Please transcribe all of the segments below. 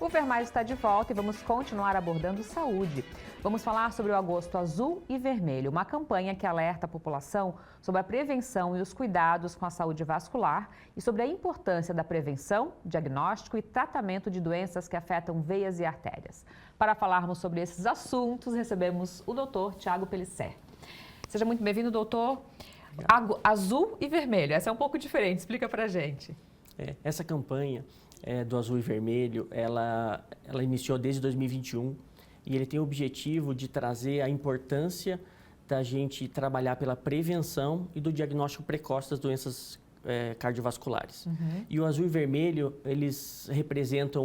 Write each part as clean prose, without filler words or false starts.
O Ver Mais está de volta e vamos continuar abordando saúde. Vamos falar sobre o Agosto Azul e Vermelho, uma campanha que alerta a população sobre a prevenção e os cuidados com a saúde vascular e sobre a importância da prevenção, diagnóstico e tratamento de doenças que afetam veias e artérias. Para falarmos sobre esses assuntos, recebemos o Dr. Tiago Pellicer. Seja muito bem-vindo, doutor. Azul e Vermelho, essa é um pouco diferente, explica pra gente. Essa campanha do Azul e Vermelho, ela iniciou desde 2021 e ele tem o objetivo de trazer a importância da gente trabalhar pela prevenção e do diagnóstico precoce das doenças cardiovasculares. Uhum. E o Azul e Vermelho,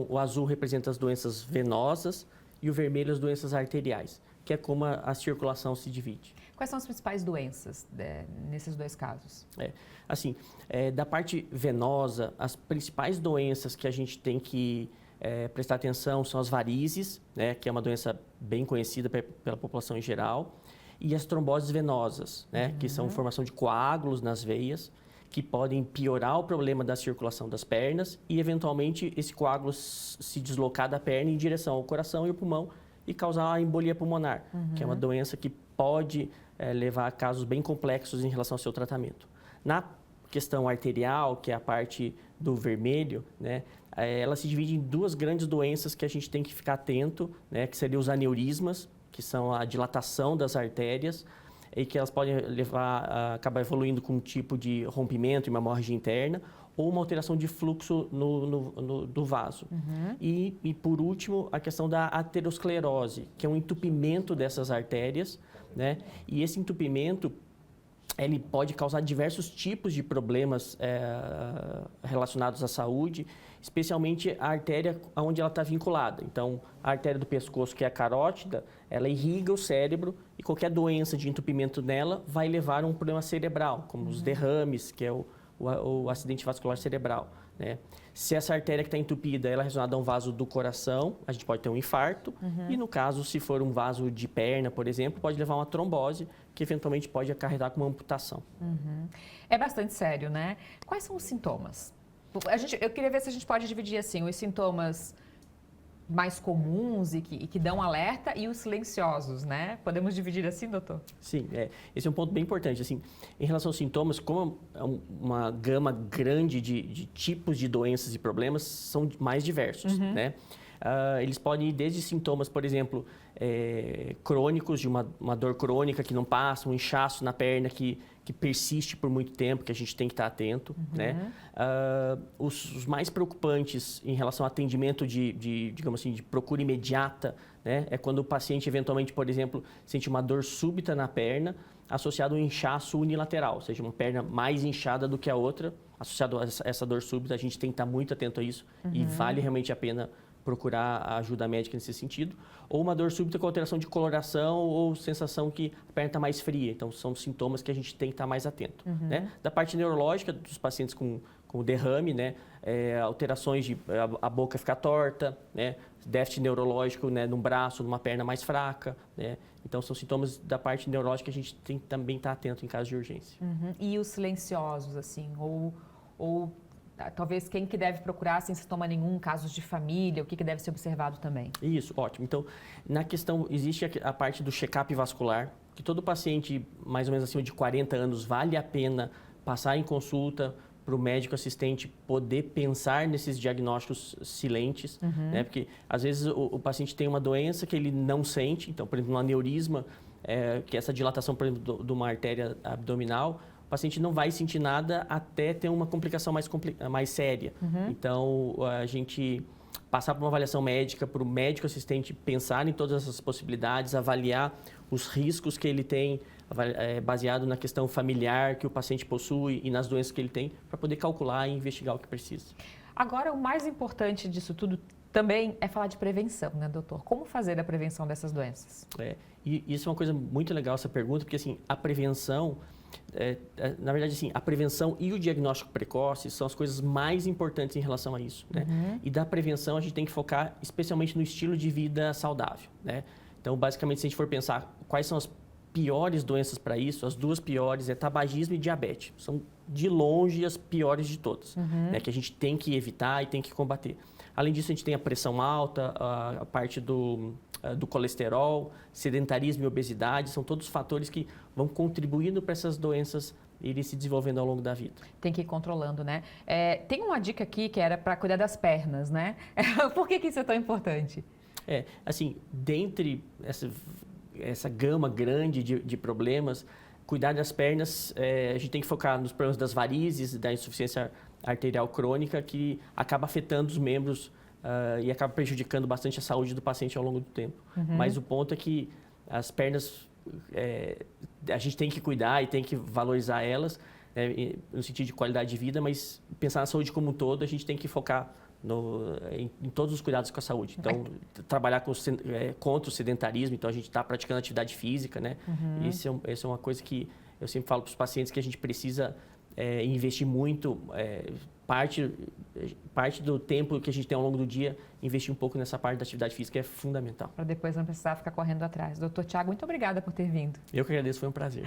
o azul representa as doenças venosas e o vermelho as doenças arteriais, que é como a circulação se divide. Quais são as principais doenças nesses dois casos? Da parte venosa, as principais doenças que a gente tem que prestar atenção são as varizes, né, que é uma doença bem conhecida pela população em geral, e as tromboses venosas, né, que são formação de coágulos nas veias, que podem piorar o problema da circulação das pernas e, eventualmente, esse coágulo se deslocar da perna em direção ao coração e ao pulmão e causar a embolia pulmonar, que é uma doença que pode levar a casos bem complexos em relação ao seu tratamento. Na questão arterial, que é a parte do vermelho, né, ela se divide em duas grandes doenças que a gente tem que ficar atento, né, que seriam os aneurismas, que são a dilatação das artérias, e que elas podem acabar evoluindo com um tipo de rompimento e uma hemorragia interna, ou uma alteração de fluxo do vaso. Uhum. E, por último, a questão da aterosclerose, que é um entupimento dessas artérias, né? E esse entupimento, ele pode causar diversos tipos de problemas relacionados à saúde, especialmente a artéria onde ela está vinculada. Então, a artéria do pescoço, que é a carótida, ela irriga o cérebro e qualquer doença de entupimento nela vai levar a um problema cerebral, como os derrames, que é o acidente vascular cerebral, né? Se essa artéria que está entupida ela é relacionada a um vaso do coração, a gente pode ter um infarto. E no caso, se for um vaso de perna, por exemplo, pode levar a uma trombose, que eventualmente pode acarretar com uma amputação. É bastante sério, né? Quais são os sintomas? Eu queria ver se a gente pode dividir assim, os sintomas mais comuns e que dão alerta e os silenciosos, né? Podemos dividir assim, doutor? Sim, esse é um ponto bem importante. Assim, em relação aos sintomas, como é uma gama grande de tipos de doenças e problemas, são mais diversos, né? Eles podem ir desde sintomas, por exemplo, crônicos, de uma dor crônica que não passa, um inchaço na perna que persiste por muito tempo, que a gente tem que estar atento, né? Os mais preocupantes em relação ao atendimento digamos assim, de procura imediata, né? É quando o paciente eventualmente, por exemplo, sente uma dor súbita na perna associado a um inchaço unilateral, ou seja, uma perna mais inchada do que a outra, associado a essa dor súbita, a gente tem que estar muito atento a isso e vale realmente a pena procurar a ajuda médica nesse sentido, ou uma dor súbita com alteração de coloração ou sensação que a perna está mais fria. Então, são sintomas que a gente tem que estar mais atento. Né? Da parte neurológica, dos pacientes com derrame, né? Alterações de a boca ficar torta, né? Déficit neurológico, né? Num braço, numa perna mais fraca. Né? Então, são sintomas da parte neurológica que a gente tem que também estar atento em caso de urgência. E os silenciosos, assim, ou talvez quem que deve procurar sem sintoma nenhum, casos de família, o que deve ser observado também? Isso, ótimo. Então, na questão, existe a parte do check-up vascular, que todo paciente mais ou menos acima de 40 anos vale a pena passar em consulta para o médico assistente poder pensar nesses diagnósticos silentes, né? Porque às vezes o paciente tem uma doença que ele não sente, então, por exemplo, um aneurisma, que é essa dilatação, por exemplo, de uma artéria abdominal, o paciente não vai sentir nada até ter uma complicação mais séria. Então, a gente passar por uma avaliação médica, para o médico assistente pensar em todas essas possibilidades, avaliar os riscos que ele tem, baseado na questão familiar que o paciente possui e nas doenças que ele tem, para poder calcular e investigar o que precisa. Agora, o mais importante disso tudo também é falar de prevenção, né, doutor? Como fazer a prevenção dessas doenças? E isso é uma coisa muito legal, essa pergunta, porque assim, a prevenção... na verdade, assim, a prevenção e o diagnóstico precoce são as coisas mais importantes em relação a isso, né? E da prevenção a gente tem que focar especialmente no estilo de vida saudável, né? Então, basicamente, se a gente for pensar quais são as piores doenças para isso, as duas piores é tabagismo e diabetes. São, de longe, as piores de todas, né? Que a gente tem que evitar e tem que combater. Além disso, a gente tem a pressão alta, a parte do colesterol, sedentarismo e obesidade, são todos fatores que vão contribuindo para essas doenças irem se desenvolvendo ao longo da vida. Tem que ir controlando, né? Tem uma dica aqui que era para cuidar das pernas, né? Por que isso é tão importante? Assim, dentre essa gama grande de problemas, cuidar das pernas, a gente tem que focar nos problemas das varizes, da insuficiência arterial crônica, que acaba afetando os membros e acaba prejudicando bastante a saúde do paciente ao longo do tempo. Mas o ponto é que as pernas, a gente tem que cuidar e tem que valorizar elas, no sentido de qualidade de vida, mas pensar na saúde como um todo, a gente tem que focar em todos os cuidados com a saúde. Então, trabalhar contra o sedentarismo, então a gente está praticando atividade física, né? Essa é uma coisa que eu sempre falo para os pacientes que a gente precisa investir muito, parte do tempo que a gente tem ao longo do dia, investir um pouco nessa parte da atividade física é fundamental. Para depois não precisar ficar correndo atrás. Doutor Tiago, muito obrigada por ter vindo. Eu que agradeço, foi um prazer.